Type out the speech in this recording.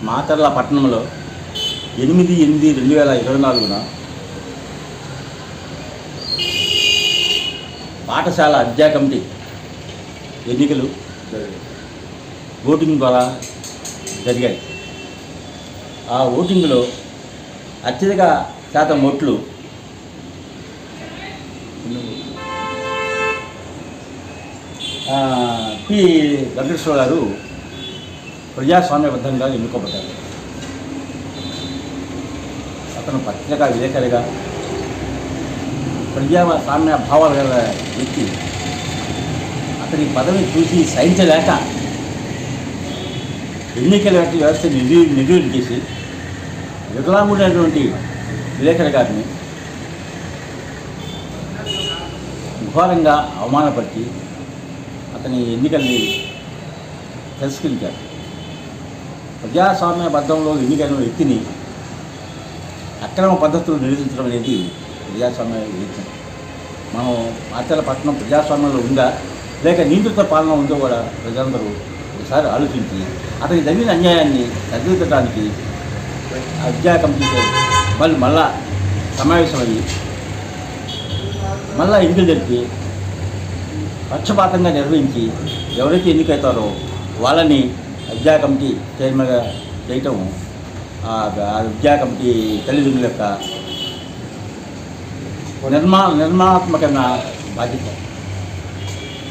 మాచర్ల పట్టణంలో 8/8/2024 పాఠశాల అధ్యా కమిటీ ఎన్నికలు ఓటింగ్ ద్వారా జరిగాయి. ఆ ఓటింగ్లో అత్యధిక శాతం ఓట్లు పి వెంకటేశ్వర గారు ప్రజాస్వామ్యబద్ధంగా ఎన్నుకోబడ్డారు. అతను పత్రికా విలేకరిగా ప్రజాస్వామ్య భావాలు గల వ్యక్తి. అతని పదవిని చూసి సహించలేక ఎన్నికల వ్యవస్థ నిర్వీర్యం చేసి వికలాంగుడైనటువంటి విలేకరి గారిని ఘోరంగా అవమానపరిచి అతని ఎన్నికల్ని తిరస్కరించారు. ప్రజాస్వామ్యబద్ధంలో ఎన్నికైన వ్యక్తిని అక్రమ పద్ధతులు నిరోధించడం అనేది ప్రజాస్వామ్య విధానం. మనం మాచర్ల పట్టణం ప్రజాస్వామ్యంలో ఉందా లేక నియంత్రిత పాలన ఉందో కూడా ప్రజలందరూ ఒకసారి ఆలోచించి అతనికి జరిగిన అన్యాయాన్ని సరిదిద్దడానికి అధ్యా కమిటీ మళ్ళా సమావేశమయ్యి మళ్ళా ఎన్నికలు జరిపి పక్షపాతంగా నిర్వహించి ఎవరైతే ఎన్నికవుతారో వాళ్ళని అధ్యా కమిటీ చైర్మన్గా చేయటం ఆ అధ్యా కమిటీ తల్లిదండ్రుల యొక్క నిర్మాణాత్మకమైన బాధ్యత.